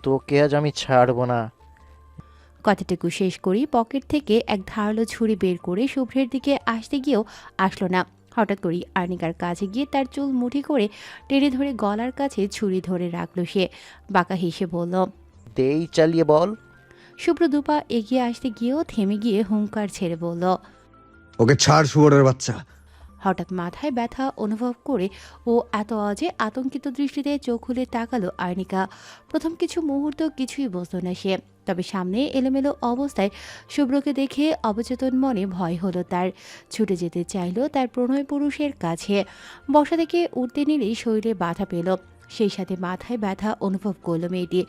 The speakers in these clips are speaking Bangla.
তোকে আজ আমি ছাড়বো না। কথাটুকু শেষ করেই পকেট থেকে এক ধারালো ছুরি বের করে শুভ্রের দিকে আসতে গিয়েও আসলো না। হঠাৎ করেই আর্নিকার কাছে গিয়ে তার চুল মুঠি করে টেনে ধরে গলার কাছে ছুরি ধরে রাখলো সে। বাঁকা হেসে বলল। দেই চালিয়ে বল। শুভ্র দুপা এগিয়ে আসতে গিয়েও থেমে গিয়ে হুঙ্কার ছেড়ে বলল। ওকে ছাড় শুয়োরের বাচ্চা। হঠাৎ মাথায় ব্যথা অনুভব করে ও এত আজে আতঙ্কিত দৃষ্টিতে চোখ খুলে তাকালো আর্নিকা। প্রথম কিছু মুহূর্ত কিছুই বুঝল না সে, তবে সামনে এলোমেলো অবস্থায় শুভ্রকে দেখে অবচেতন মনে ভয় হলো তার। ছুটে যেতে চাইলো তার প্রণয় পুরুষের কাছে। বসা থেকে উঠতে নিলেই শরীরে বাধা পেল, সেই সাথে মাথায় ব্যথা অনুভব করলো মেয়েটি।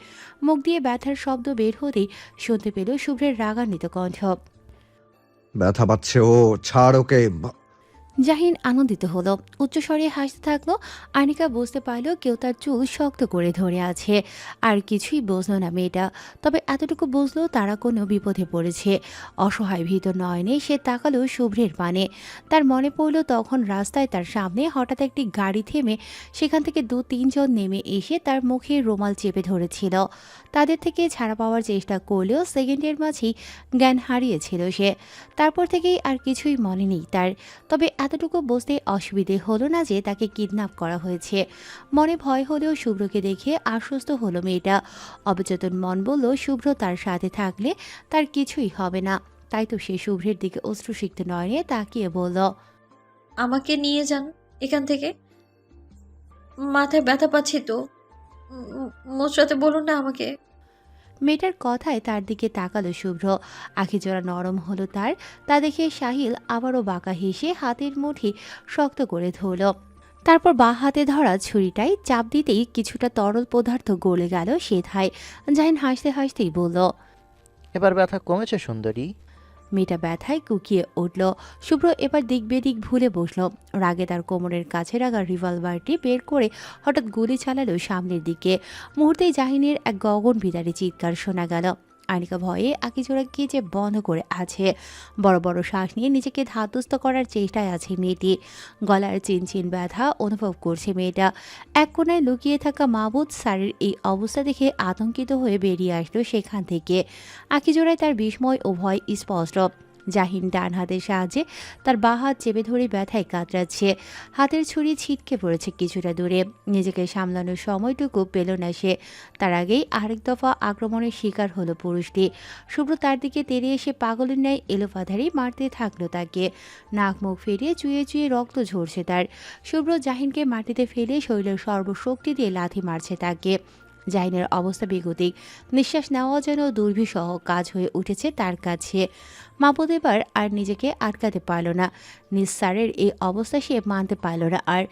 মুখ দিয়ে ব্যথার শব্দ বের হতেই শুনতে পেল শুভ্রের রাগান্বিত কণ্ঠ। ব্যথা পাচ্ছে ও, ছাড় ওকে। জাহিন আনন্দিত হলো, উচ্চস্বরে হাসতে থাকলো। আনিকা বুঝতে পারলো কেউ তার চুল শক্ত করে ধরে আছে। আর কিছুই বুঝলো না মেয়েটা, তবে এতটুকু বুঝলো তারা কোনো বিপদে পড়েছে। অসহায় ভীত নয়নে সে তাকালো শুভ্রের পানে। তার মনে পড়ল তখন রাস্তায় তার সামনে হঠাৎ একটি গাড়ি থেমে সেখান থেকে 2-3 জন নেমে এসে তার মুখে রুমাল চেপে ধরেছিল। তাদের থেকে ছাড়া পাওয়ার চেষ্টা করলেও সেকেন্ডের মাঝেই জ্ঞান হারিয়েছিল সে। তারপর থেকেই আর কিছুই মনে নেই তার। তবে এতটুকু বুঝতে অসুবিধে হলো না যে তাকে কিডন্যাপ করা হয়েছে। মনে ভয় হলেও শুভ্রকে দেখে আশ্বস্ত হলো মেয়েটা। অবচেতন মন বলল শুভ্র তার সাথে থাকলে তার কিছুই হবে না। তাই তো সে শুভ্রের দিকে অশ্রুসিক্ত নয়নে তাকিয়ে বলল। আমাকে নিয়ে যান এখান থেকে, মাথায় ব্যথা পাচ্ছি তো। মোচড়াতে বলুন না আমাকে। মেয়েটার কথায় তার দিকে তাকালো শুভ্র। আখিজোড়া নরম হলো তার। তা দেখে সাহিল আবারও বাঁকা হেসে হাতের মুঠি শক্ত করে ধরল। তারপর বাঁ হাতে ধরা ছুরিটাই চাপ দিতেই কিছুটা তরল পদার্থ গলে গেল সেথায়। জাহিন হাসতে হাসতেই বলল। এবার ব্যথা কমেছে সুন্দরী? মেয়েটা ব্যথায় কুকিয়ে উঠল। শুভ্র এবার দিক বেদিক ভুলে বসল। রাগে তার কোমরের কাছে রাখা রিভলভারটি বের করে হঠাৎ গুলি চালালো সামনের দিকে। মুহূর্তেই জাহিনের এক গগন বিদারী চিৎকার শোনা গেল। আনিকা ভয়ে আকিজোড়া কি যে বন্ধ করে আছে। বড় বড় শ্বাস নিয়ে নিজেকে ধাতস্থ করার চেষ্টায় আছে মেয়েটি। গলার চিনচিন ব্যথা অনুভব করছে মেয়েটা। এক কোণায় লুকিয়ে থাকা মাহবুদ স্যারের এই অবস্থা দেখে আতঙ্কিত হয়ে বেরিয়ে আসলো সেখান থেকে। আখিজোড়ায় তার বিস্ময় ও ভয় স্পষ্ট। জাহিন ডান হাতের সাহায্যে তার বাঁ হাত চেপে ধরে ব্যথায় কাতরাচ্ছে। হাতের ছুরি ছিটকে পড়েছে কিছুটা দূরে। নিজেকে সামলানোর সময়টুকু পেল না সে। তার আগেই আরেক দফা আক্রমণের শিকার হলো পুরুষটি। শুভ্র তার দিকে তেড়ে এসে পাগলের ন্যায় এলোপাথারি মারতে থাকলো তাকে। নাক মুখ ফেরিয়ে চুয়ে চুয়ে রক্ত ঝরছে তার। শুভ্র জাহিনকে মাটিতে ফেলে শরীরের সর্বশক্তি দিয়ে লাথি মারছে তাকে। জাহিনের অবস্থা বেগতিক। নিঃশ্বাস নেওয়া যেন দুর্বিষহ কাজ হয়ে উঠেছে তার কাছে। মাহবুদ এবার আর নিজেকে আটকাতে পারল না। নিঃসারের এই অবস্থা সে মানতে পারল না আর।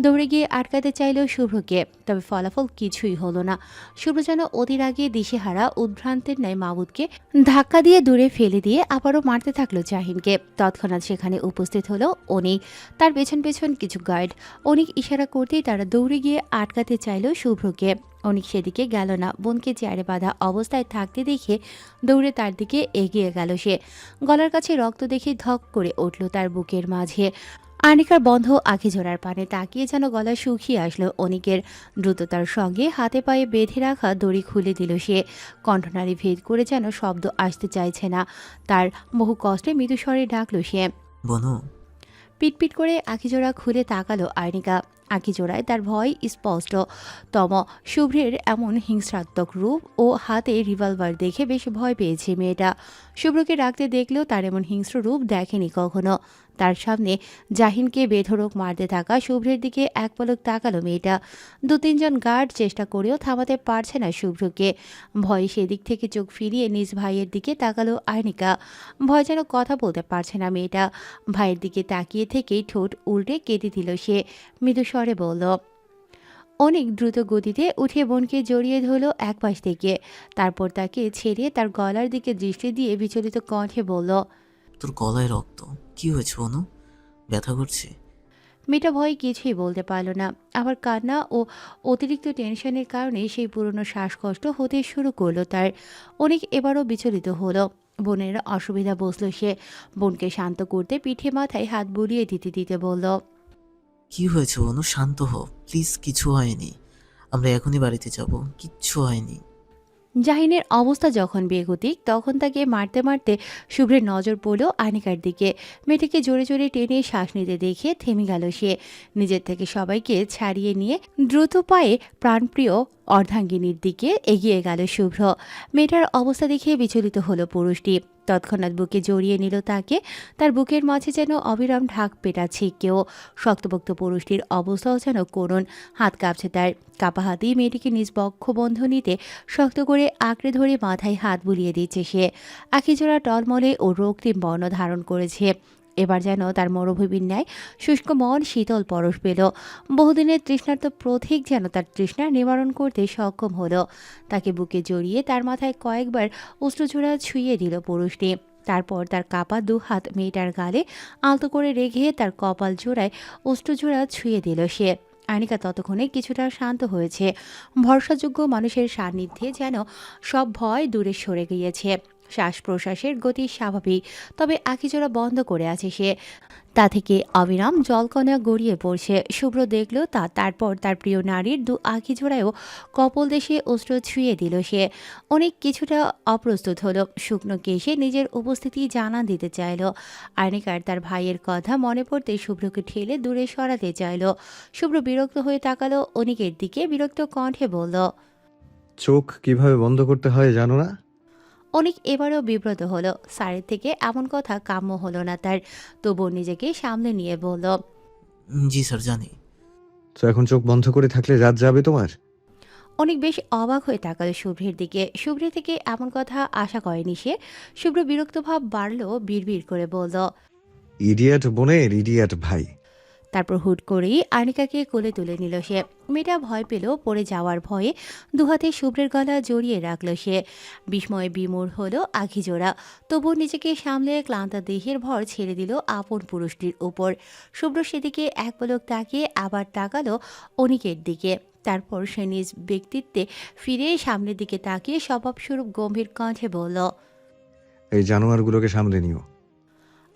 দৌড়ে গিয়ে আটকাতে চাইল শুভ্রকে, তবে ফলাফল কিছুই হলো না। শুভ্র যেন অধীর আগে দিশেহারা উদ্ভ্রান্তের ন্যায় মাহবুদকে ধাক্কা দিয়ে দূরে ফেলে দিয়ে আবারও মারতে থাকলো জাহিনকে। তৎক্ষণাৎ সেখানে উপস্থিত হলো অনিক, তার পেছন পেছন কিছু গার্ড। অনিক ইশারা করতেই তারা দৌড়ে গিয়ে আটকাতে চাইল শুভ্রকে। অনিক সেদিকে গেল না। বোনকে চেয়ারে বাঁধা অবস্থায় থাকতে দেখে দৌড়ে তার দিকে এগিয়ে গেল সে। গলার কাছে রক্ত দেখে ধক করে উঠল তার বুকের মাঝে। আনিকার বন্ধ আখিজোড়ার পানে তাকিয়ে যেন গলা শুকিয়ে আসলো অনিকের। দ্রুততার সঙ্গে হাতে পায়ে বেঁধে রাখা দড়ি খুলে দিল সে। কণ্ঠনালী ভেদ করে যেন শব্দ আসতে চাইছে না তার। বহু কষ্টে মৃদুস্বরে ডাকল সে। বনু। পিটপিট করে আখিজোড়া খুলে তাকালো আর্নিকা। আখিজোড়ায় তার ভয় স্পষ্ট। তম শুভ্রের এমন হিংস্রাত্মক রূপ ও হাতে রিভলভার দেখে বেশ ভয় পেয়েছে মেয়েটা। শুভ্রকে রাখতে দেখলেও তার এমন হিংস্র রূপ দেখেনি কখনো। তার সামনে জাহিনকে বেধড়ক মারতে থাকা শুভ্রের দিকে এক পলক তাকালো মেয়েটা। 2-3 জন গার্ড চেষ্টা করেও থামাতে পারছে না শুভ্রকে। ভয়ে সেদিক থেকে চোখ ফিরিয়ে নিজ ভাইয়ের দিকে তাকালো আর্নিকা। ভয় যেন কথা বলতে পারছে না মেয়েটা। ভাইয়ের দিকে তাকিয়ে থেকেই ঠোঁট উল্টে কেটে দিল সে। মৃদু স্বরে বলল। অনেক দ্রুত গতিতে উঠে বোনকে জড়িয়ে ধরল এক পাশ থেকে। তারপর তাকে ছেড়ে তার গলার দিকে দৃষ্টি দিয়ে বিচলিত কণ্ঠে বলল। তোর গলায় রক্ত, কি হয়েছে বনু? ব্যথা করছে? মেয়েটা ভয়ে কিছুই বলতে পারল না। আবার কান্না ও অতিরিক্ত টেনশনের কারণে সেই পুরনো শ্বাসকষ্ট হতে শুরু করলো তার। অনেক এবারও বিচলিত হলো। বোনের অসুবিধা বুঝল সে। বোনকে শান্ত করতে পিঠে মাথায় হাত বুলিয়ে দিতে দিতে বলল। কি হয়েছে বনু? শান্ত হ প্লিজ, কিছু হয়নি। আমরা এখনই বাড়িতে যাব, কিচ্ছু হয়নি। জাহিনের অবস্থা যখন বেগতিক তখন তাকে মারতে মারতে শুভ্রের নজর পড়ল আনিকার দিকে। মেয়েটিকে জোরে জোরে টেনে শ্বাস নিতে দেখে থেমে গেল সে। নিজের থেকে সবাইকে ছাড়িয়ে নিয়ে দ্রুত পায়ে প্রাণপ্রিয় অর্ধাঙ্গিনীর দিকে এগিয়ে গেল শুভ্র। মেয়েটার অবস্থা দেখে বিচলিত হলো পুরুষটি। তৎক্ষণাৎ বুকে জড়িয়ে নিল তাকে। তার বুকের মাঝে যেন অবিরাম ঢাক পেটাচ্ছে কেউ। শক্তপোক্ত পুরুষটির অবস্থাও যেন করুণ। হাত কাঁপছে তার। কাপা হাতেই মেয়েটিকে নিজ বক্ষবন্ধনীতে শক্ত করে আঁকড়ে ধরে মাথায় হাত বুলিয়ে দিচ্ছে সে। আখিজোড়া টলমলে ও রক্তিম বর্ণ ধারণ করেছে। এবার যেন তার মরুভূমির ন্যায় শুষ্ক মন শীতল পরশ পেল। বহুদিনের তৃষ্ণার্ত প্রতীক যেন তার তৃষ্ণা নিবারণ করতে সক্ষম হলো। তাকে বুকে জড়িয়ে তার মাথায় কয়েকবার অশ্রুঝোড়া ছুঁয়ে দিল পুরুষটি। তারপর তার কাপা দু হাত মেয়েটার গালে আলতো করে রেখে তার কপাল জোড়ায় অশ্রুঝোড়া ছুঁয়ে দিল সে। আনিকা ততক্ষণে কিছুটা শান্ত হয়েছে। ভরসাযোগ্য মানুষের সান্নিধ্যে যেন সব ভয় দূরে সরে গিয়েছে। শ্বাস প্রশ্বাসের গতি স্বাভাবিক, তবে আখিজোড়া বন্ধ করে আছে সে। তা থেকে অবিরাম জলকণা গড়িয়ে পড়ছে। শুভ্র দেখল তা। তারপর তার প্রিয় নারীর দু আখিজোড়ায়ও কপল দেশে অস্ত্র ছুঁয়ে দিল সে। অনেক কিছুটা অপ্রস্তুত হলো। শুকনো কেশে নিজের উপস্থিতি জানান দিতে চাইল। আনিকার তার ভাইয়ের কথা মনে পড়তে শুভ্রকে ঠেলে দূরে সরাতে চাইল। শুভ্র বিরক্ত হয়ে তাকালো অনিকের দিকে, বিরক্ত কণ্ঠে বলল। চোখ কিভাবে বন্ধ করতে হয় জানো না? অনিক এবারও বিব্রত হলো। স্যারের থেকে এমন কথা কাম্য হলো না তার। তবুও নিজেকে সামলে নিয়ে বলল। জি স্যার, জানি। তো এখন চোখ বন্ধ করে থাকলে রাত যাবে তোমার? অনেক বেশ অবাক হয়ে তাকালো শুভ্রের দিকে। শুভ্রের থেকে এমন কথা আশা করেনি সে। শুভ্র বিরক্ত ভাব বাড়ল, বিড়বিড় করে বলল। ইডিয়েট বোনের ইডিয়েট ভাই। তারপর হুট করেই আনিকাকে কোলে তুলে নিল সে। মেয়েটা ভয় পেল, পড়ে যাওয়ার ভয়ে দুহাতে শুভ্রের গলা জড়িয়ে রাখল সে। বিস্ময়ে বিমূঢ় হলো আখিজোড়া। তবুও নিজেকে সামলে ক্লান্ত দেহের ভর ছেড়ে দিল আপন পুরুষটির উপর। শুভ্র সেদিকে এক পলক তাকিয়ে আবার তাকালো অনিকের দিকে। তারপর সে নিজ ব্যক্তিত্বে ফিরে সামনের দিকে তাকিয়ে স্বভাবস্বরূপ গম্ভীর কণ্ঠে বলল। এই জানোয়ারগুলোকে সামলে নিও।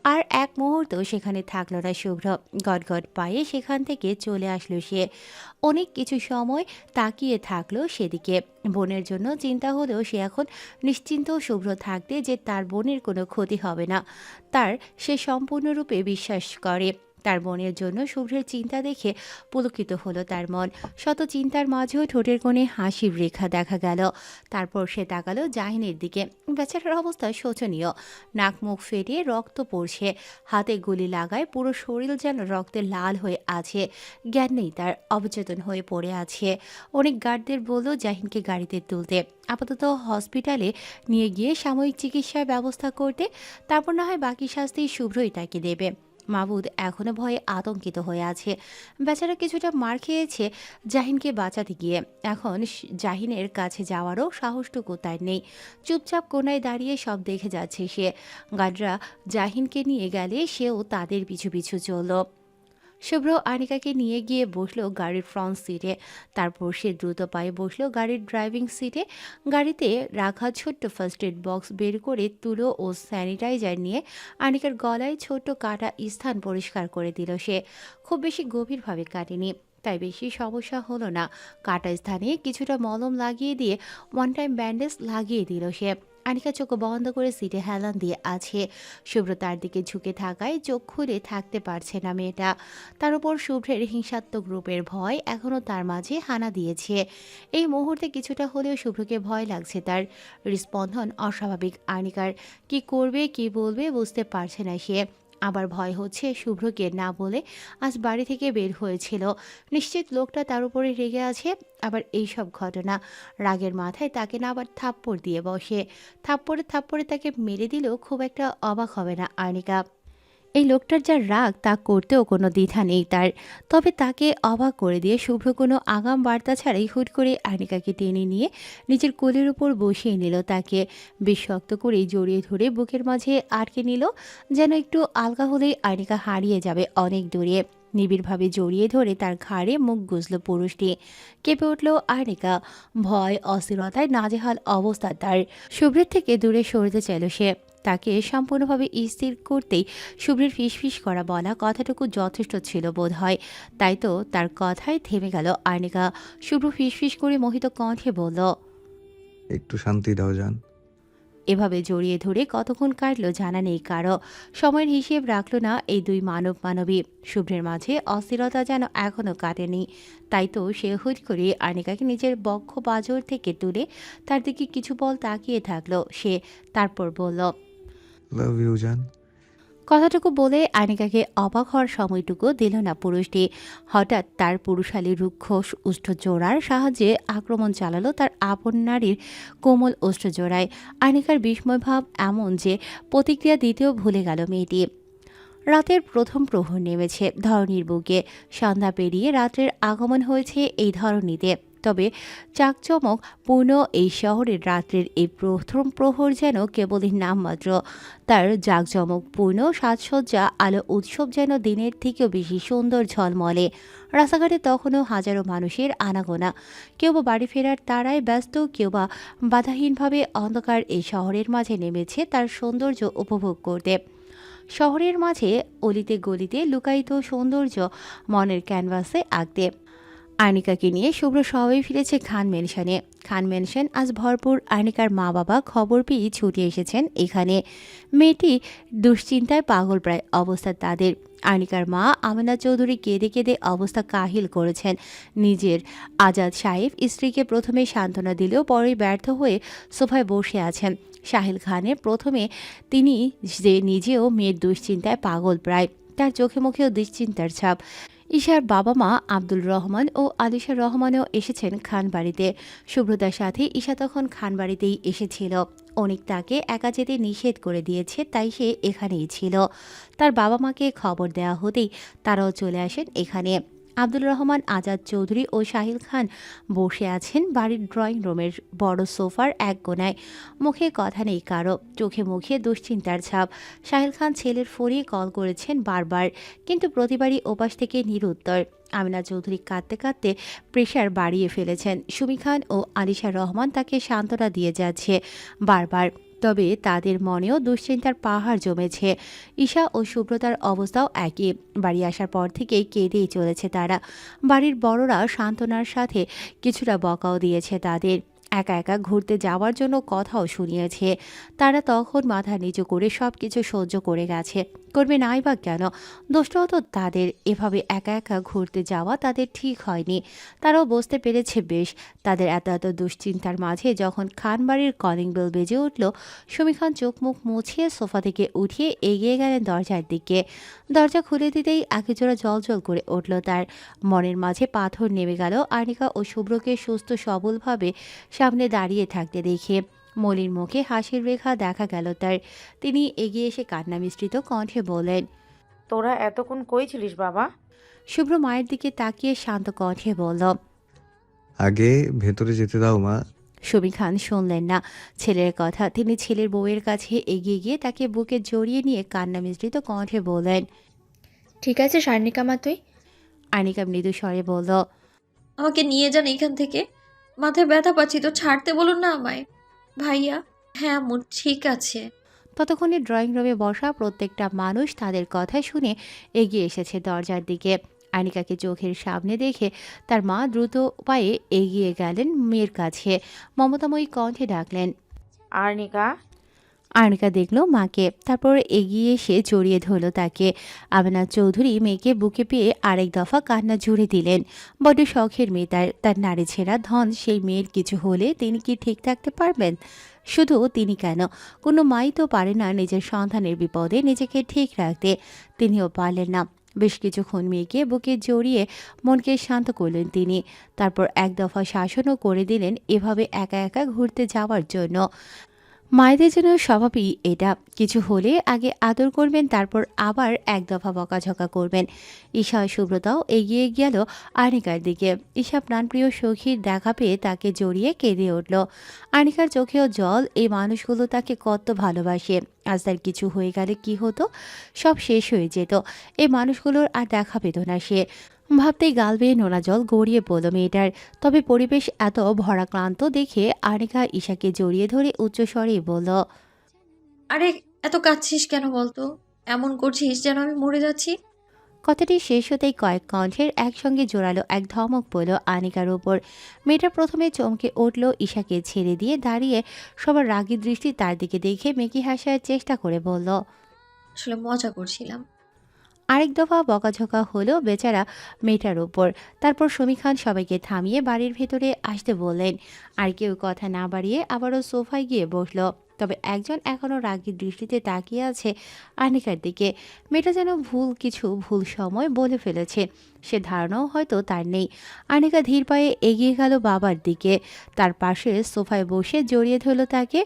আর এক মুহূর্ত সেখানে থাকলো না শুভ্র। গটগট পায়ে সেখান থেকে চলে আসলো সে। অনেক কিছু সময় তাকিয়ে থাকলো সেদিকে। বোনের জন্য চিন্তা হলেও সে এখন নিশ্চিন্ত শুভ্র থাকতে যে তার বোনের কোনো ক্ষতি হবে না, তার সে সম্পূর্ণরূপে বিশ্বাস করে। তার বোনের জন্য শুভ্রের চিন্তা দেখে পুলকিত হলো তার মন। শত চিন্তার মাঝেও ঠোঁটের কোণে হাসির রেখা দেখা গেল। তারপর সে তাকালো জাহিনের দিকে। বেচারার অবস্থা শোচনীয়। নাক মুখ ফেটে রক্ত পড়ছে। হাতে গুলি লাগায় পুরো শরীর যেন রক্তে লাল হয়ে আছে। জ্ঞান নেই তার, অবচেতন হয়ে পড়ে আছে। অনেক গার্ডদের বলল জাহিনকে গাড়িতে তুলতে, আপাতত হসপিটালে নিয়ে গিয়ে সাময়িক চিকিৎসার ব্যবস্থা করতে। তারপর না হয় বাকি শাস্তি শুভ্রই তাকে দেবে। মাবুদ এখনো ভয়ে আতঙ্কিত হয়ে আছে। বেচারা কিছুটা মার খেয়েছে জাহিনকে বাঁচাতে গিয়ে। এখন জাহিনের কাছে যাওয়ারও সাহসটুকু তার নেই। চুপচাপ কোনায় দাঁড়িয়ে সব দেখে যাচ্ছে সে। গার্ডরা জাহিনকে নিয়ে গেলে সেও তাদের পিছু পিছু চলল। শুভ্র আনিকাকে নিয়ে গিয়ে বসলো গাড়ির ফ্রন্ট সিটে। তারপর সে দ্রুত পায়ে বসলো গাড়ির ড্রাইভিং সিটে। গাড়িতে রাখা ছোট্ট ফার্স্ট এড বক্স বের করে তুলো ও স্যানিটাইজার নিয়ে আনিকার গলায় ছোট্ট কাটা স্থান পরিষ্কার করে দিল সে। খুব বেশি গভীরভাবে কাটেনি, তাই বেশি সমস্যা হলো না। কাটা স্থানে কিছুটা মলম লাগিয়ে দিয়ে ওয়ান টাইম ব্যান্ডেজ লাগিয়ে দিল সে। আনিকা চোখ বন্ধ করে সিটে হেলান দিয়ে আছে। শুভ্র তার দিকে ঝুঁকে থাকায় চোখ খুলে থাকতে পারছে না মেয়েটা। তার উপর শুভ্রের হিংসাত্মক রূপের ভয় এখনও তার মাঝে হানা দিয়েছে। এই মুহূর্তে কিছুটা হলেও শুভ্রকে ভয় লাগছে তার। হৃস্পন্দন অস্বাভাবিক আনিকার। কি করবে কি বলবে বুঝতে পারছে না সে। আবার ভয় হচ্ছে শুভ্রকে না বলে আজ বাড়ি থেকে বের হয়েছিল। নিশ্চিত লোকটা তার উপরে রেগে আছে। আবার এই সব ঘটনা রাগের মাথায় তাকে না আবার থাপ্পড় দিয়ে বসে। থাপ্পড়ে থাপ্পড়ে তাকে মেরে দিলেও খুব একটা অবাক হবে না আনিকা। এই লোকটার যা রাগ তা করতেও কোনো দ্বিধা নেই তার। তবে তাকে অবাক করে দিয়ে শুভ্র কোনো আগাম বার্তা ছাড়াই হুট করে আনিকাকে টেনে নিয়ে নিজের কোলের উপর বসিয়ে নিল তাকে। বেশ শক্ত করে জড়িয়ে ধরে বুকের মাঝে আটকে নিল, যেন একটু আলগা হলেই আনিকা হারিয়ে যাবে অনেক দূরে। নিবিড়ভাবে জড়িয়ে ধরে তার ঘাড়ে মুখ গুজল পুরুষটি। কেঁপে উঠল আনিকা। ভয় অস্থিরতায় নাজেহাল অবস্থা তার। শুভ্রের থেকে দূরে সরতে চাইল সে। তাকে সম্পূর্ণভাবে স্থির করতেই শুভ্রের ফিসফিস করা বলা কথাটুকু যথেষ্ট ছিল বোধ হয়। তাই তো তার কথায় থেমে গেল আনিকা। শুভ্র ফিসফিস করে মোহিত কণ্ঠে বলল। একটু শান্তি দাও জান। এভাবে জড়িয়ে ধরে কতক্ষণ কাটলো জানা নেই কারো। সময়ের হিসেব রাখলো না এই দুই মানবী। শুভ্রের মাঝে অস্থিরতা যেন এখনো কাটেনি। তাই তো সে হুট করে আর্নিকাকে নিজের বক্ষ পাঁজর থেকে তুলে তার দিকে কিছু বল তাকিয়ে থাকলো সে। তারপর বলল, লাভ ইউ জান। কথাটুকু বলে আনিকাকে অবাক হওয়ার সময়টুকু দিল না পুরুষটি। হঠাৎ তার পুরুষালী রুক্ষ ওষ্ঠজোড়ার সাহায্যে আক্রমণ চালালো তার আপন নারীর কোমল ওষ্ঠজোড়ায়। আনিকার বিস্ময় ভাব এমন যে প্রতিক্রিয়া দিতেও ভুলে গেল মেয়েটি। রাতের প্রথম প্রহর নেমেছে ধরণীর বুকে। সন্ধ্যা পেরিয়ে রাত্রের আগমন হয়েছে এই ধরণীতে। তবে চাকচমক পূর্ণ এই শহরের রাত্রের এই প্রথম প্রহর যেন কেবলই নামমাত্র। তার জাঁকজমকপূর্ণ সাজসজ্জা আলো উৎসব যেন দিনের থেকেও বেশি সুন্দর ঝলমলে। রাস্তাঘাটে তখনও হাজারো মানুষের আনাগোনা। কেউ বা বাড়ি ফেরার তাড়ায় ব্যস্ত, কেউ বা বাধাহীনভাবে অন্ধকার এই শহরের মাঝে নেমেছে তার সৌন্দর্য উপভোগ করতে। শহরের মাঝে অলিতে গলিতে লুকায়িত সৌন্দর্য মনের ক্যানভাসে আঁকতে। আর্নিকাকে নিয়ে শুভ্র সবাই ফিরেছে খান ম্যানশনে। খান ম্যানশন আজ ভরপুর। আর্নিকার মা বাবা খবর পেয়ে ছুটে এসেছেন এখানে। মেয়েটি দুশ্চিন্তায় পাগল প্রায় অবস্থা তাদের। আর্নিকার মা আমেনা চৌধুরী কেঁদে কেঁদে অবস্থা কাহিল করেছেন নিজের। আজাদ সাহেব স্ত্রীকে প্রথমে সান্ত্বনা দিলেও পরে ব্যর্থ হয়ে সোফায় বসে আছেন। সাহিল খানের প্রথমে তিনি যে নিজেও মেয়ের দুশ্চিন্তায় পাগল প্রায়। তার চোখে মুখেও দুশ্চিন্তার ছাপ। ঈশার বাবা মা আব্দুল রহমান ও আলিশা রহমানও এসেছেন খান বাড়িতে। শুভ্রতার সাথে ঈশা তখন খান বাড়িতেই এসেছিল। অনিক তাকে একা যেতে নিষেধ করে দিয়েছে, তাই সে এখানেই ছিল। তার বাবা মাকে খবর দেওয়া হতেই তারাও চলে আসেন এখানে। আব্দুল রহমান, আজাদ চৌধুরী ও সাহিল খান বসে আছেন বাড়ির ড্রয়িং রুমের বড় সোফার এক কোনায়। মুখে কথা নেই কারো, চোখে মুখে দুশ্চিন্তার ছাপ। সাহিল খান ছেলের ফোনে কল করেছেন বারবার, কিন্তু প্রতিবারই ওপাশ থেকে নিরুত্তর। আমিনা চৌধুরী কাঁদতে কাঁদতে প্রেশার বাড়িয়ে ফেলেছেন। সুমি খান ও আলিশা রহমান তাকে সান্ত্বনা দিয়ে যাচ্ছে বারবার। তবে তাদের মনেও দুশ্চিন্তার পাহাড় জমেছে। ঈশা ও সুব্রতার অবস্থাও একই। বাড়ি আসার পর থেকেই কেঁদেই চলেছে তারা। বাড়ির বড়রা সান্ত্বনার সাথে কিছুটা বকাও দিয়েছে তাদের। একা একা ঘুরতে যাওয়ার জন্য কথাও শুনিয়েছে। তারা তখন মাথা নিচু করে সব কিছু সহ্য করে গেছে। করবে নাই বা কেন? দোষটাও তো তাদের। এভাবে একা একা ঘুরতে যাওয়া তাদের ঠিক হয়নি। তারাও বুঝতে পেরেছে বেশ। তাদের এত এত দুশ্চিন্তার মাঝে যখন খান বাড়ির কলিং বেল বেজে উঠল, সুমি খান চোখ মুখ মুছিয়ে সোফা থেকে উঠিয়ে এগিয়ে গেলেন দরজার দিকে। দরজা খুলে দিতেই একেজোড়া জল করে উঠল তার। মনের মাঝে পাথর নেমে গেল আর্নিকা ও শুভ্রকে সুস্থ সবলভাবে সামনে দাঁড়িয়ে থাকতে দেখে। মলির মুখে হাসির রেখা দেখা গেল তার। তিনি এগিয়ে এসে কান্না মিশ্রিত কণ্ঠে বললেন, তোরা এতক্ষণ কই ছিলিস বাবা? শুভ্র মায়ের দিকে তাকিয়ে শান্ত কণ্ঠে বলল। আগে ভেতরে যেতে দাও মা। সুমি খান শুনলেন না ছেলের কথা। তিনি ছেলের বউয়ের কাছে এগিয়ে গিয়ে তাকে বুকে জড়িয়ে নিয়ে কান্না মিশ্রিত কণ্ঠে বললেন, ঠিক আছে সার্নিকা মা তুই। আর্নিকা মৃদু স্বরে বলল, আমাকে নিয়ে যান এখান থেকে। মাথায় ব্যথা পাচ্ছি তো, ছাড়তে বলুন না আমায়। ভাইয়া, হ্যাঁ আম্মু ঠিক আছে। ততক্ষণে ড্রয়িং রুমে বসা প্রত্যেকটা মানুষ তাদের কথা শুনে এগিয়ে এসেছে দরজার দিকে। আনিকাকে চোখের সামনে দেখে তার মা দ্রুত পায়ে এগিয়ে গেলেন মেয়ের কাছে। মমতাময়ী কণ্ঠে ডাকলেন, আর্নিকা। আনিকা দেখল মাকে, তারপর এগিয়ে এসে জড়িয়ে ধরল তাকে। আমেনা চৌধুরী মেয়েকে বুকে পেয়ে আরেক দফা কান্না জুড়ে দিলেন। বড্ড শখের মেয়ে তার নারী ছেঁড়া ধন। সেই মেয়ের কিছু হলে তিনি কি ঠিক থাকতে পারবেন? শুধু তিনি কেন, কোনো মাই তো পারে না নিজের সন্তানের বিপদে নিজেকে ঠিক রাখতে। তিনিও পারলেন না। বেশ কিছুক্ষণ মেয়েকে বুকে জড়িয়ে মনকে শান্ত করলেন তিনি। তারপর এক দফা শাসনও করে দিলেন এভাবে একা একা ঘুরতে যাওয়ার জন্য। মায়েদের জন্য স্বভাবই এটা। কিছু হলে আগে আদর করবেন, তারপর আবার এক দফা বকাঝকা করবেন। ঈশা সুব্রতাও এগিয়ে গেল আর্নিকার দিকে। ঈশা প্রাণপ্রিয় সখীর দেখা পেয়ে তাকে জড়িয়ে কেঁদে উঠল। আর্নিকার চোখেও জল। এই মানুষগুলো তাকে কত ভালোবাসে। আজ তার কিছু হয়ে গেলে কি হতো? সব শেষ হয়ে যেত। এই মানুষগুলোর আর দেখা পেত না সে। ভাবতেই গাল বেয়ে নোনা জল গড়িয়ে পড়ল মেয়েটার। তবে পরিবেশ এত ভরাক্রান্ত দেখে আর্নিকা ঈশাকে জড়িয়ে ধরে উচ্চস্বরে বলল, আরে এত কাঁদছিস কেন বলতো? এমন করছিস যেন আমি মরে যাচ্ছি। কথাটি শেষ হতেই কয়েক কণ্ঠের একসঙ্গে জোরালো এক ধমক পড়ল আনিকার উপর। মেয়েটা প্রথমে চমকে উঠল, ঈশাকে ছেড়ে দিয়ে দাঁড়িয়ে সবার রাগী দৃষ্টি তার দিকে দেখে মেকি হাসার চেষ্টা করে বলল। আসলে মজা করছিলাম। আরেক দফা বকাঝকা হলো বেচারা মেয়েটার উপর। তারপর সমী খান সবাইকে থামিয়ে বাড়ির ভেতরে আসতে বললেন। আর কেউ কথা না বাড়িয়ে আবারও সোফায় গিয়ে বসলো। তবে একজন এখনও রাগী দৃষ্টিতে তাকিয়ে আছে আনিকার দিকে। মেয়েটা যেন ভুল সময় বলে ফেলেছে, সে ধারণাও হয়তো তার নেই। আনিকা ধীর পায়ে এগিয়ে গেল বাবার দিকে, তার পাশে সোফায় বসে জড়িয়ে ধরল তাকে।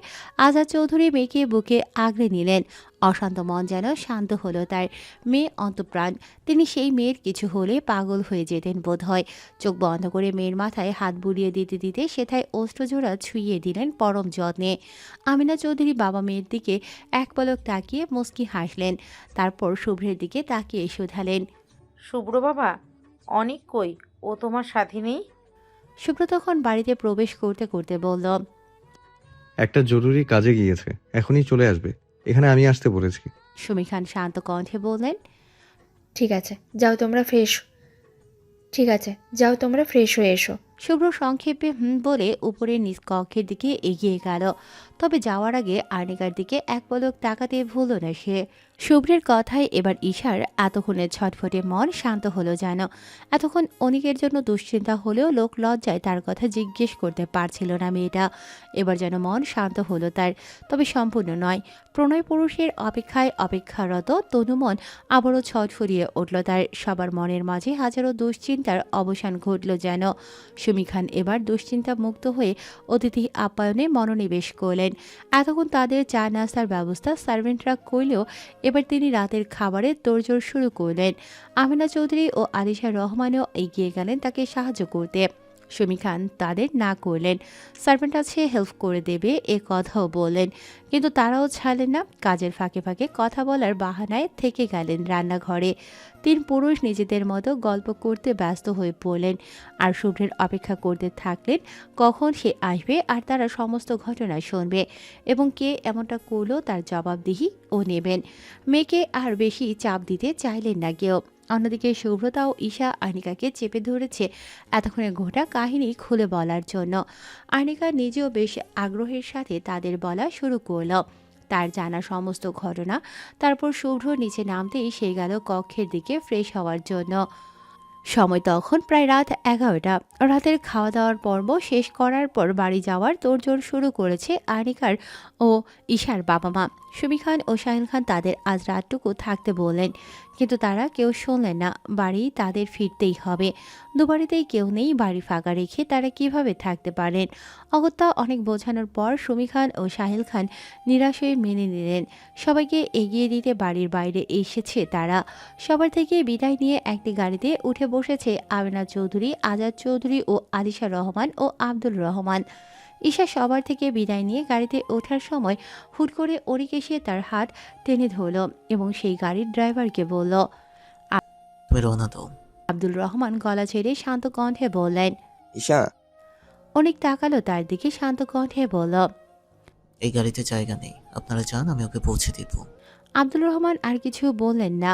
আজাদ চৌধুরী মেয়েকে বুকে আগলে নিলেন। অশান্ত মন যেন শান্ত হলো তার। মেয়ে অন্তঃপ্রাণ, তিনি সেই মেয়ের কিছু হলে পাগল হয়ে যেতেন বোধহয়। চোখ বন্ধ করে মেয়ের মাথায় হাত বুলিয়ে দিতে দিতে সেথায় অস্ত্রজোড়া ছুঁয়ে দিলেন পরম যত্নে। আমিনা চৌধুরী বাবা মেয়ের দিকে এক পলক তাকিয়ে মুচকি হাসলেন, তারপর শুভ্রের দিকে তাকিয়ে শুধালেন। শুভ্র বাবা, অনিক কই? ও তোমার সাথে নেই? শুভ্র তখন বাড়িতে প্রবেশ করতে করতে বলল। একটা জরুরি কাজে গিয়েছে, এখনই চলে আসবে। এখানে আমি আসতে বলেছি। সুমি খান শান্ত কণ্ঠে বললেন। ঠিক আছে, যাও তোমরা ফ্রেশ ঠিক আছে, যাও তোমরা ফ্রেশ হয়ে এসো। শুভ্র সংক্ষেপে বলে উপরে নিজ কক্ষের দিকে এগিয়ে গেল। তবে যাওয়ার আগে আর্নিকার দিকে এক পলক তাকাতে ভুলল না সে। শুভ্রের কথায় এবার ঈশার এতক্ষণের ছটফটে মন শান্ত হলো যেন। এতক্ষণ অনিকের জন্য দুশ্চিন্তা হলেও লোক লজ্জায় তার কথা জিজ্ঞেস করতে পারছিল না মেয়েটা। এবার যেন মন শান্ত হলো তার, তবে সম্পূর্ণ নয়। প্রণয় পুরুষের অপেক্ষায় অপেক্ষারত তনুমন আবারও ছটফটিয়ে উঠল তার। সবার মনের মাঝে হাজারো দুশ্চিন্তার অবসান ঘটল যেন। সুমি খান এবার দুশ্চিন্তা মুক্ত হয়ে অতিথি আপ্যায়নে মনোনিবেশ করলেন। এতক্ষণ তাদের চা নাস্তার ব্যবস্থা সার্ভেন্টরা করলেও এবার তিনি রাতের খাবারের তোড়জোড় শুরু করলেন। আমিনা চৌধুরী ও আলিশা রহমানও এগিয়ে গেলেন তাকে সাহায্য করতে। সুমি খান তাদের না করলেন, সার্ভেন্ট আছে হেল্প করে দেবে এ কথাও বললেন, কিন্তু তারাও ছাড়লেন না। কাজের ফাঁকে ফাঁকে কথা বলার বাহানায় থেকে গেলেন রান্নাঘরে। তিন পুরুষ নিজেদের মতো গল্প করতে ব্যস্ত হয়ে পড়লেন আর শুভ্রের অপেক্ষা করতে থাকলেন কখন সে আসবে আর তারা সমস্ত ঘটনা শুনবে এবং কে এমনটা করলো তার জবাবদিহি ও নেবেন। মেয়েকে আর বেশি চাপ দিতে চাইলেন না কেউ। অন্যদিকে শুভ্রতা ও ঈশা আনিকাকে চেপে ধরেছে এতক্ষণের গোটা কাহিনী খুলে বলার জন্য। আনিকা নিজেও বেশ আগ্রহের সাথে তাদের বলা শুরু করল তার জানা সমস্ত ঘটনা। তারপর শুভ্র নিচে নামতেই সে গেল কক্ষের দিকে ফ্রেশ হওয়ার জন্য। সময় তখন প্রায় রাত 11টা। রাতের খাওয়া দাওয়ার পর্ব শেষ করার পর বাড়ি যাওয়ার তোড়জোড় শুরু করেছে আনিকার ও ঈশার বাবা মা। সুমি খান ও সাহিল খান তাদের আজ রাতটুকু থাকতে বললেন, কিন্তু তারা কেউ শুনলেন না। বাড়ি তাদের ফিরতেই হবে। দুবাড়িতেই কেউ নেই, বাড়ি ফাঁকা রেখে তারা কিভাবে থাকতে পারেন। অগত্যা অনেক বোঝানোর পর সুমি খান ও সাহিল খান নিরাশ হয়ে মেনে নিলেন। সবাইকে এগিয়ে দিতে বাড়ির বাইরে এসেছে তারা। সবার থেকে বিদায় নিয়ে একটি গাড়িতে উঠে বসেছে আমিনা চৌধুরী, আজাদ চৌধুরী ও আলিশা রহমান ও আব্দুল রহমান। ঈশা সবার থেকে বিদায় নিয়ে গাড়িতে ওঠার সময় হুট করে অরিক এসে তার হাত টেনে ধরল এবং সেই গাড়ির ড্রাইভারকে বলল। তুমি রওনা দাও। আব্দুল রহমান গলা ছেড়ে শান্ত কণ্ঠে বললেন। ঈশা, অনেক তাকালো তার দিকে, শান্ত কণ্ঠে বলল। এই গাড়িতে জায়গা নেই, আপনারা যান, আমি ওকে পৌঁছে দিব। আব্দুল রহমান আর কিছু বললেন না,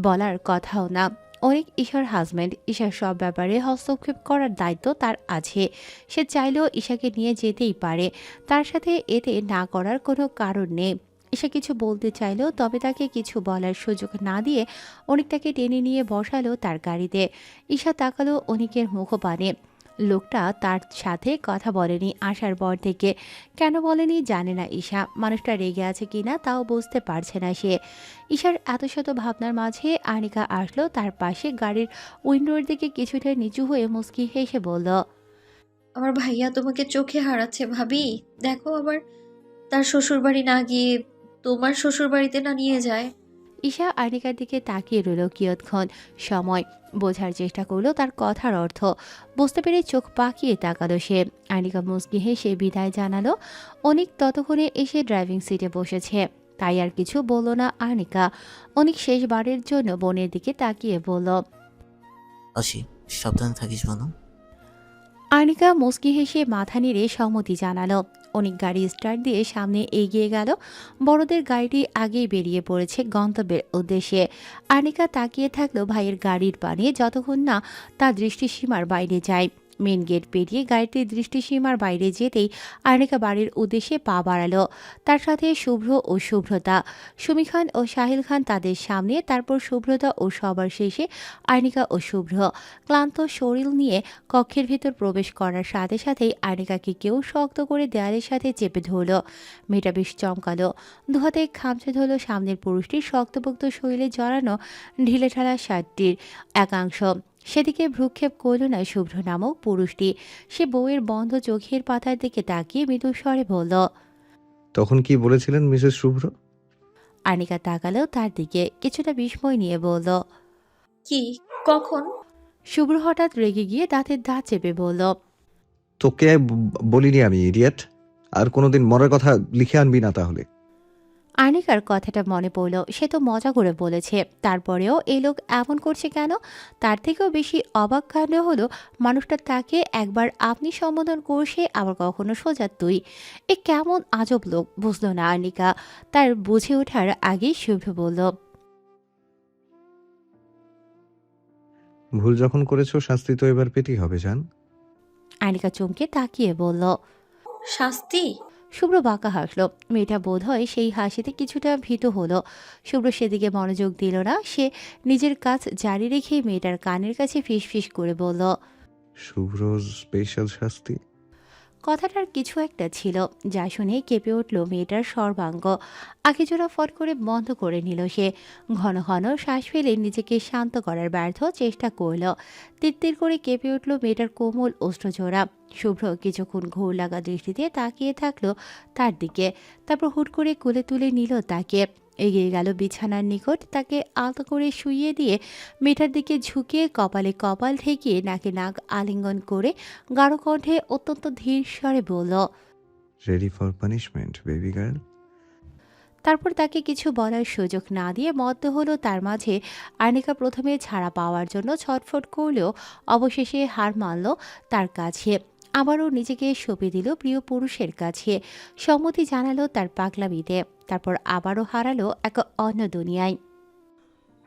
বলার কথাও না। অনেক ঈশার হাজব্যান্ড, ঈশার সব ব্যাপারে হস্তক্ষেপ করার দায়িত্ব তার আছে। সে চাইলেও ঈশাকে নিয়ে যেতেই পারে, তার সাথে এতে না করার কোনো কারণ নেই। ঈশা কিছু বলতে চাইলেও তবে তাকে কিছু বলার সুযোগ না দিয়ে অনেক তাকে টেনে নিয়ে বসালো তার গাড়িতে। ঈশা তাকালো অনিকের মুখপানে। লোকটা তার সাথে কথা বলেনি আসার পর থেকে। কেন বলেনি জানে না ঈশা। মানুষটা রেগে আছে কিনা তাও বুঝতে পারছে না সে। ঈশার এত শত ভাবনার মাঝে আনিকা আসলো তার পাশে, গাড়ির উইন্ডোর দিকে কিছুটা নিচু হয়ে মুচকি হেসে বলল। আমার ভাইয়া তোমাকে চোখে হারাচ্ছে ভাবি। দেখো আবার তার শ্বশুরবাড়ি না গিয়ে তোমার শ্বশুরবাড়িতে না নিয়ে যায়। ঈশা আনিকার দিকে তাকিয়ে রইল কিয়ৎক্ষণ সময়, বোঝার চেষ্টা করলো তার কথার অর্থ। বুঝতে পেরে চোখ পাকিয়ে তাকালো সে। আনিকা মুচকি হেসে বিদায় জানালো। অনিক ততক্ষণে এসে ড্রাইভিং সিটে বসেছে, তাই আর কিছু বলল না আনিকা। অনিক শেষবারের জন্য বোনের দিকে তাকিয়ে বলল। আসি, সাবধানে থাকিস বানু। আনিকা মুচকি হেসে মাথা নেড়ে সম্মতি জানালো। অনেক গাড়ি স্টার্ট দিয়ে সামনে এগিয়ে গেল। বড়দের গাড়িটি আগেই বেরিয়ে পড়েছে গন্তব্যের উদ্দেশ্যে। আনিকা তাকিয়ে থাকলো ভাইয়ের গাড়ির পানে যতক্ষণ না তার দৃষ্টিসীমার বাইরে যায়। মেন গেট পেরিয়ে গাড়িটির দৃষ্টিসীমার বাইরে যেতেই আনিকা বাড়ির উদ্দেশ্যে পা বাড়ালো। তার সাথে শুভ্র ও শুভ্রতা, সুমি খান ও সাহিল খান তাদের সামনে, তারপর শুভ্রতা ও সবার শেষে আনিকা ও শুভ্র। ক্লান্ত শরীর নিয়ে কক্ষের ভেতর প্রবেশ করার সাথে সাথেই আনিকাকে কেউ শক্ত করে দেয়ালের সাথে চেপে ধরল। মেয়েটা বেশ চমকালো। দুহাতে খামচে ধরল সামনের পুরুষটির শক্তপোক্ত শরীরে জড়ানো ঢিলেঢালা শার্টটির একাংশ। সেদিকে ভ্রুক্ষেপ করল না শুভ্র নামক পুরুষটি। সে বউয়ের বন্ধ চোখের পাতার দিকে তাকিয়ে মৃদু স্বরে বলল। তখন কি বলেছিলেন মিসেস শুভ্র? আনিকা তাকালেও তার দিকে, কিছুটা বিস্ময় নিয়ে বলল। কি? কখন? শুভ্র হঠাৎ রেগে গিয়ে দাঁতের দাঁত চেপে বলল। তোকে বলিনি আমি, ইডিয়েট। আর কোনোদিন মরার কথা লিখে আনবি না তাহলে। আনিকার কথাটা মনে পড়ল। সে তো মজা করে বলেছে, তারপরেও এই লোক এমন করছে কেন? তার থেকেও বেশি অবাক কাণ্ড হলো মানুষটা তাকে একবার আপনি সম্বোধন করছে, আবার কখনো সোজা তুই। এ কেমন আজব লোক, বুঝলো না আনিকা। তার বুঝে ওঠার আগেই শুভ্র বলল। ভুল যখন করেছো শাস্তি তো এবার পেতেই হবে জান। আনিকা চমকে তাকিয়ে বলল। শাস্তি? শুভ্র বাঁকা হাসল। মেয়েটা বোধ হয় সেই হাসিতে কিছুটা ভীত হলো। শুভ্র সেদিকে মনোযোগ দিল না। সে নিজের কাজ জারি রেখে মেয়েটার কানের কাছে ফিসফিস করে বলল। শুভ্র স্পেশাল শাস্তি? কথাটার কিছু একটা ছিল যা শুনে কেঁপে উঠল মেয়েটার সর্বাঙ্গ। আখিজোড়া ফট করে বন্ধ করে নিল সে। ঘন ঘন শ্বাস ফেলে নিজেকে শান্ত করার ব্যর্থ চেষ্টা করল। তিরতির করে কেঁপে উঠল মেয়েটার কোমল ওষ্ঠজোড়া। শুভ্র কিছুক্ষণ ঘোর লাগা দৃষ্টিতে তাকিয়ে থাকলো তার দিকে, তারপর হুট করে কোলে তুলে নিল তাকে। এগিয়ে গেল বিছানার নিকট, তাকে আলতো করে শুইয়ে দিয়ে মেয়েটার দিকে ঝুঁকিয়ে কপালে কপাল ঠেকিয়ে নাকে নাক আলিঙ্গন করে গাঢ় কণ্ঠে অত্যন্ত ধীর স্বরে বলল। Ready for punishment baby girl? তারপর তাকে কিছু বলার সুযোগ না দিয়ে মধ্য হলো তার মাঝে। আনিকা প্রথমে ছাড়া পাওয়ার জন্য ছটফট করলেও অবশেষে হার মানল তার কাছে। আবারও নিজেকে সঁপে দিল প্রিয় পুরুষের কাছে। সম্মতি জানালো তার পাগলামিতে। তারপর আবারও হারালো এক অন্য দুনিয়ায়।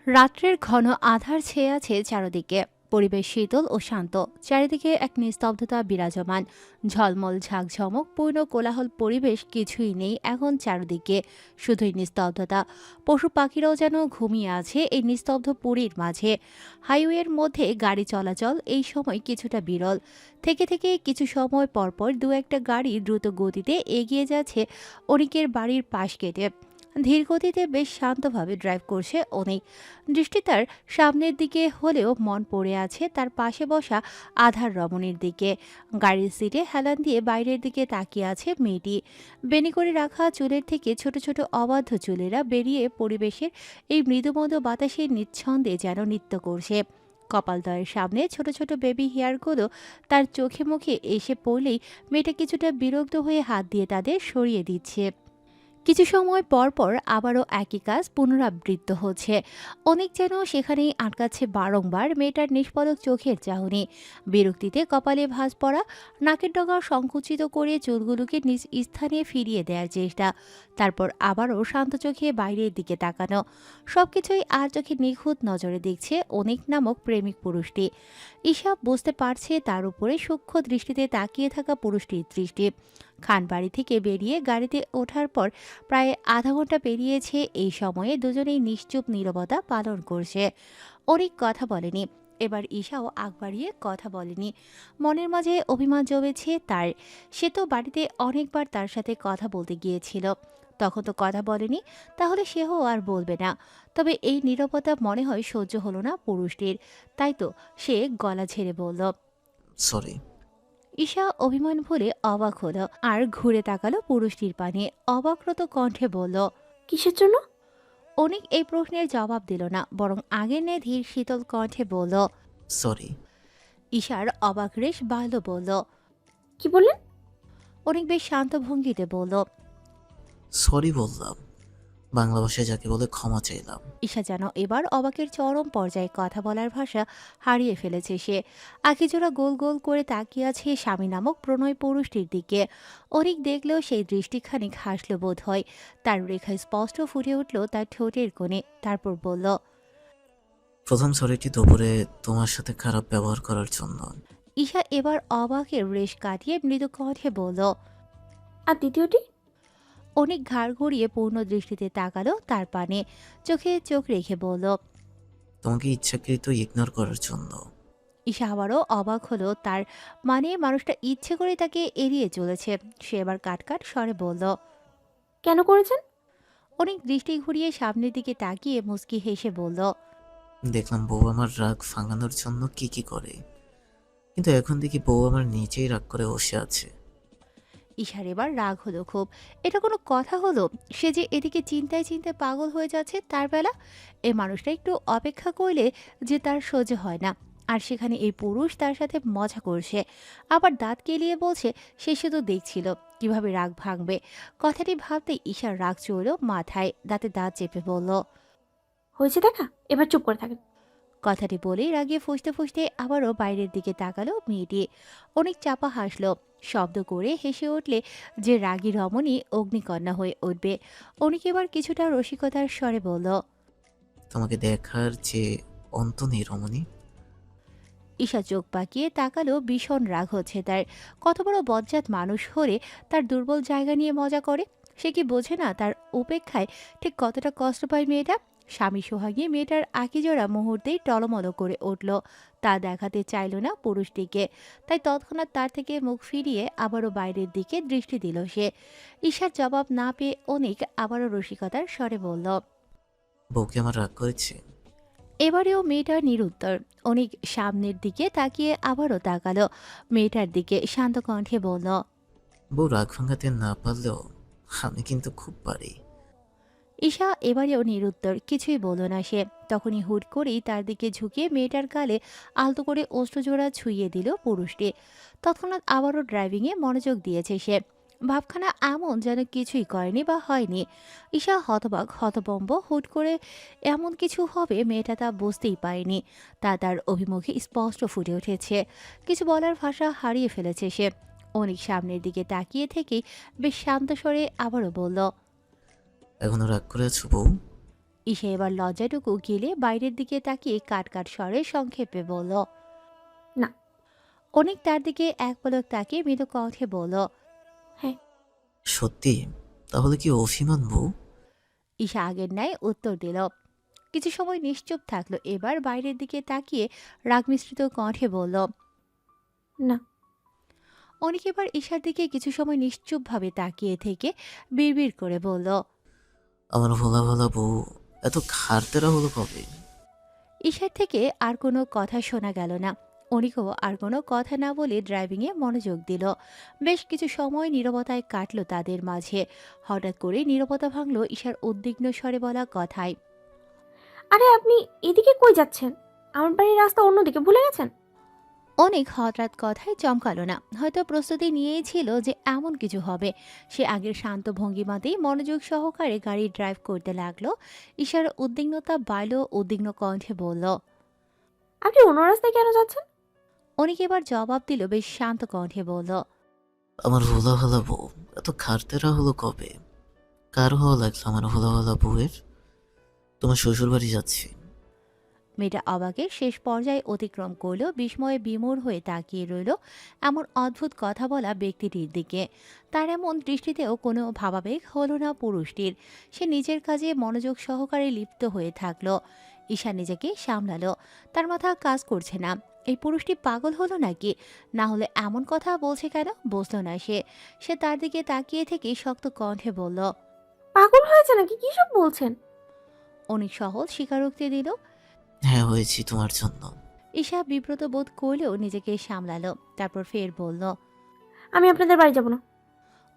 রাত্রের ঘন আধার ছেয়ে আছে চারদিকে। পরিবেশ শীতল ও শান্ত। চারিদিকে এক নিস্তব্ধতা বিরাজমান। ঝলমল ঝাঁকঝমক পূর্ণ কোলাহল পরিবেশ কিছুই নেই এখন চারদিকে, শুধুই নিস্তব্ধতা। পশু পাখিরাও যেন ঘুমিয়ে আছে এই নিস্তব্ধ পুরীর মাঝে। হাইওয়ের মধ্যে গাড়ি চলাচল এই সময় কিছুটা বিরল। থেকে থেকে কিছু সময় পরপর দু একটা গাড়ি দ্রুত গতিতে এগিয়ে যাচ্ছে অনিকের বাড়ির পাশ কেটে। ধীর গতিতে বেশ শান্তভাবে ড্রাইভ করছে অনেক। দৃষ্টি তার সামনের দিকে হলেও মন পড়ে আছে তার পাশে বসা আধার রমণীর দিকে। গাড়ির সিটে হেলান দিয়ে বাইরের দিকে তাকিয়ে আছে মেয়েটি। বেনি করে রাখা চুলের থেকে ছোট ছোট অবাধ্য চুলেরা বেরিয়ে পরিবেশের এই মৃদুমন্দ বাতাসে নিচ্ছন্দে যেন নৃত্য করছে। কপালদয়ের সামনে ছোট ছোট বেবি হেয়ারগুলো তার চোখে মুখে এসে পড়লেই মেয়েটা কিছুটা বিরক্ত হয়ে হাত দিয়ে তাদের সরিয়ে দিচ্ছে। কিছু সময় পর পর আবারও একই কাজ পুনরাবৃত্ত হচ্ছে। অনেক যেন সেখানেই আটকাচ্ছে বারংবার মেয়েটার নিষ্পলক চোখের চাহনি। বিরক্তিতে কপালে ভাঁজ পড়া, নাকের ডগা সংকুচিত করে চুলগুলোকে নিজ স্থানে ফিরিয়ে দেওয়ার চেষ্টা। তারপর আবারও শান্ত চোখে বাইরের দিকে তাকানো। সবকিছুই আর চোখে নিখুঁত নজরে দেখছে অনেক নামক প্রেমিক পুরুষটি। ঈশা বুঝতে পারছে তার উপরে সূক্ষ্ম দৃষ্টিতে তাকিয়ে থাকা পুরুষটির দৃষ্টি। খানবাড়ি থেকে বেরিয়ে গাড়িতে ওঠার পর প্রায় আধা ঘন্টা পেরিয়েছে। এই সময়ে দুজনেই নিশ্চুপ নীরবতা পালন করছে। অনেক কথা বলেনি। এবার ঈশাও আগ বাড়িয়ে কথা বলেনি। মনের মাঝে অভিমান জমেছে তার। সে তো বাড়িতে অনেকবার তার সাথে কথা বলতে গিয়েছিল, তখন তো কথা বলেনি, তাহলে সেও আর বলবে না। তবে এই নীরবতা মনে হয় সহ্য হলো না পুরুষটির, তাই তো সে গলা ঝেড়ে বলল। সরি। ঈশা অভিমান ভুলে অবাক হলো আর ঘুরে তাকালো পুরুষটির পানে। অবাকরত কণ্ঠে বলল। কিসের জন্য? অনেক এই প্রশ্নের জবাব দিল না, বরং আগের নে ধীর শীতল কণ্ঠে বলল। সরি। ঈশার অবাক রেশ বাড়ল, বলল। কি বললেন? অনেক বেশ শান্ত ভঙ্গিতে বলল। সরি বললাম। বাংলা ভাষায় যাকে বলে ক্ষমা চাইলাম। ঈশা যেন এবার অবাকের চরম পর্যায়ে কথা বলার ভাষা হারিয়ে ফেলেছে সে। আখিজোড়া গোল গোল করে তাকিয়ে আছে স্বামী নামক প্রণয় পুরুষটির দিকে। অনেক দেখলেও সেই দৃষ্টিখানিক হাসল বোধ হয়। তার রেখা স্পষ্ট ফুটে উঠল তার ঠোঁটের কোণে। তারপর বলল, প্রথম সরিটি দুপুরে তোমার সাথে খারাপ ব্যবহার করার জন্য। ঈশা এবার অবাকের রেশ কাটিয়ে মৃদু কণ্ঠে বলল। আর দ্বিতীয়টি? অনেক ঘাড় ঘুরিয়ে পূর্ণ দৃষ্টিতে তাকালো তার পানে। চোখে চোখ রেখে বলল। তোমাকে ইচ্ছাকৃত ইগনোর করার জন্য। ঈশা আবারও অবাক হলো, তার মানে মানুষটা ইচ্ছে করে তাকে এড়িয়ে চলেছে। সে এবার কাটকাট স্বরে বলল। কেন করেছেন? অনেক দৃষ্টি ঘুরিয়ে সামনের দিকে তাকিয়ে মুচকি হেসে বলল। দেখলাম বউ আমার রাগ ভাঙানোর জন্য কি কি করে, কিন্তু এখন দেখি বউ আমার নিজেই রাগ করে বসে আছে। ঈশার এবার রাগ হলো খুব। এটা কোনো কথা হলো? সে যে এদিকে চিন্তায় চিন্তায় পাগল হয়ে যাচ্ছে তার বেলা। এই মানুষটা একটু অপেক্ষা করলে যে তার সহ্য হয় না, আর সেখানে এই পুরুষ তার সাথে মজা করছে, আবার দাঁত কেলিয়ে বলছে সে শুধু দেখছিল কিভাবে রাগ ভাঙবে। কথাটি ভাবতেই ঈশার রাগ চড়ল মাথায়। দাঁতে দাঁত চেপে বলল। হয়েছে দেখা, এবার চুপ করে থাকেন। কথাটি বলেই রাগিয়ে ফুঁসতে ফুঁসতে আবারও বাইরের দিকে তাকালো মেয়েটি। অনেক চাপা হাসলো। শব্দ করে হেসে উঠলে যে রাগী রমণী অগ্নিকন্যা হয়ে উঠবে। অনেক এবার কিছুটা রসিকতার স্বরে বলল। তোমাকে দেখার যে অন্ত নেই রমণী। ঈশা চোখ পাকিয়ে তাকালো, ভীষণ রাগ হচ্ছে তার। কত বড় বজ্জাত মানুষ হলে তার দুর্বল জায়গা নিয়ে মজা করে। সে কি বোঝে না তার উপেক্ষায় ঠিক কতটা কষ্ট পায় মেয়েটা? স্বামী সোহাগী মেয়েটার আকিজোড়া মুহূর্তেই টলমল করে উঠল। তা দেখাতে চাইল না পুরুষটিকে, তাই তৎক্ষণাৎ তার থেকে মুখ ফিরিয়ে আবারও বাইরের দিকে দৃষ্টি দিল সে। ঈশার জবাব না পেয়ে অনেক আবারও রসিকতার স্বরে বলল। বউকে আমার রাগ করেছে। এবারেও মেয়েটার নিরুত্তর। অনেক সামনের দিকে তাকিয়ে আবারও তাকালো মেয়েটার দিকে, শান্ত কণ্ঠে বলল। বউ রাগ ভাঙাতে না পারলেও আমি কিন্তু খুব পারি। ঈশা এবারেও নিরুত্তর, কিছুই বলল না সে। তখনই হুট করেই তার দিকে ঝুঁকিয়ে মেয়েটার গালে আলতো করে অস্ত্রজোড়া ছুঁয়ে দিল পুরুষটি। তৎক্ষণাৎ আবারও ড্রাইভিংয়ে মনোযোগ দিয়েছে সে। ভাবখানা এমন যেন কিছুই করেনি বা হয়নি। ঈশা হতবাক হতবম্ব। হুট করে এমন কিছু হবে মেয়েটা তা বুঝতেই পারেনি। তা তার অভিমুখে স্পষ্ট ফুটে উঠেছে। কিছু বলার ভাষা হারিয়ে ফেলেছে সে। অনেক সামনের দিকে তাকিয়ে থেকেই বেশ শান্ত স্বরে আবারও বলল। এখনো রাগ করে আছো বউ? ঈশা এবার লজ্জাটুকু গিলে বাইরের দিকে তাকিয়ে কাট কাট স্বরে সংক্ষেপে বলল। না। অনেক তার দিকে এক পলক তাকিয়ে মৃদু কণ্ঠে বলল। হ্যাঁ। সত্যি? তাহলে কি অভিমান বউ? ঈশা আগের ন্যায় উত্তর দিল। কিছু সময় নিশ্চুপ থাকলো, এবার বাইরের দিকে তাকিয়ে রাগ মিশ্রিত কণ্ঠে বলল। না। অনেক এবার ঈশার দিকে কিছু সময় নিশ্চুপভাবে তাকিয়ে থেকে বিড়বিড় করে বলল। আমার ভোলা ভালা বউ এত খারতেরা হলো কবে? ঈশার থেকে আর কোনো কথা শোনা গেল না। অনিকও আর কোনো কথা না বলে ড্রাইভিংয়ে মনোযোগ দিল। বেশ কিছু সময় নীরবতায় কাটল তাদের মাঝে। হঠাৎ করে নীরবতা ভাঙল ঈশার উদ্বিগ্ন স্বরে বলা কথায়। আরে আপনি এদিকে কই যাচ্ছেন? আমার বাড়ির রাস্তা অন্যদিকে, ভুলে গেছেন? অনেক হঠাৎ কথায় চমকালো না। হয়তো প্রস্তুতি নিয়েই ছিল যে এমন কিছু হবে। সে আগের শান্ত ভঙ্গিমাতেই মনোযোগ সহকারে গাড়ি ড্রাইভ করতে লাগলো। ঈশার উদ্বিগ্নতা বাড়ল, উদ্বিগ্ন কণ্ঠে বলল। আপনি অন্য রাস্তায় কেন যাচ্ছেন? অনেক এবার জবাব দিল বেশ শান্ত কণ্ঠে বলল। আমার ভোলা ভালা বউ এত খারতেরা হলো কবে? কার হওয়া লাগলো আমার ভোলা ভালা বউয়ের? তোমার শ্বশুর বাড়ি যাচ্ছি। মেয়েটা অবাকের শেষ পর্যায়ে অতিক্রম করলো, বিস্ময়ে বিমূঢ় হয়ে তাকিয়ে রইল এমন অদ্ভুত কথা বলা ব্যক্তিটির দিকে। তার এমন দৃষ্টিতেও কোনো ভাবাবেগ হলো না পুরুষটির। সে নিজের কাজে মনোযোগ সহকারে লিপ্ত হয়ে থাকলো। ঈশা নিজেকে সামলালো। তার মাথা কাজ করছে না। এই পুরুষটি পাগল হলো নাকি? না হলে এমন কথা বলছে কেন বুঝলো না সে। সে তার দিকে তাকিয়ে থেকে শক্ত কণ্ঠে বলল। পাগল হয়েছে নাকি? কি সব বলছেন? অনেক সহজ স্বীকারোক্তি দিল। হ্যাঁ হয়েছি তোমার জন্য। ঈশা বিব্রত বোধ করলেও নিজেকে সামলালো। তারপর ফের বলল। আমি আপনাদের বাড়ি যাব না।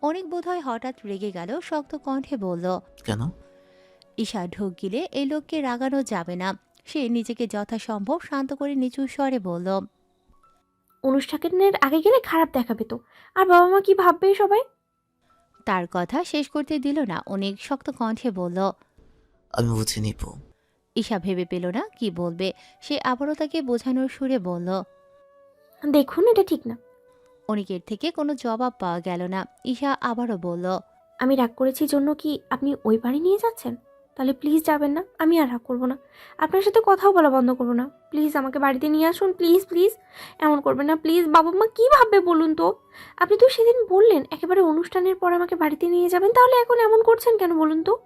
অনেক বোধহয় হঠাৎ রেগে গেল, শক্ত কণ্ঠে বলল। কেন? ঈশা ঢোক গিলে এই লোককে রাগানো যাবে না। সে নিজেকে যথাসম্ভব শান্ত করে নিচু স্বরে বলল। অনুষ্ঠানের আগে গেলে খারাপ দেখাবে তো, আর বাবা মা কি ভাববে সবাই? তার কথা শেষ করতে দিল না। অনেক শক্ত কণ্ঠে বলল। আমি বুঝে নিব। ঈশা ভেবে পেল না কি বলবে। সে আবারও তাকে বোঝানোর সুরে বলল। দেখুন, এটা ঠিক না। অনিকের থেকে কোনো জবাব পাওয়া গেল না। ঈশা আবারও বলল। আমি রাগ করেছি জন্য কি আপনি ওই বাড়ি নিয়ে যাচ্ছেন? তাহলে প্লিজ যাবেন না, আমি আর রাগ করবো না। আপনার সাথে কথাও বলা বন্ধ করবো না। প্লিজ আমাকে বাড়িতে নিয়ে আসুন, প্লিজ প্লিজ। এমন করবেন না প্লিজ। বাবা মা কী ভাববে বলুন তো? আপনি তো সেদিন বললেন একেবারে অনুষ্ঠানের পর আমাকে বাড়িতে নিয়ে যাবেন, তাহলে এখন এমন করছেন কেন বলুন তো?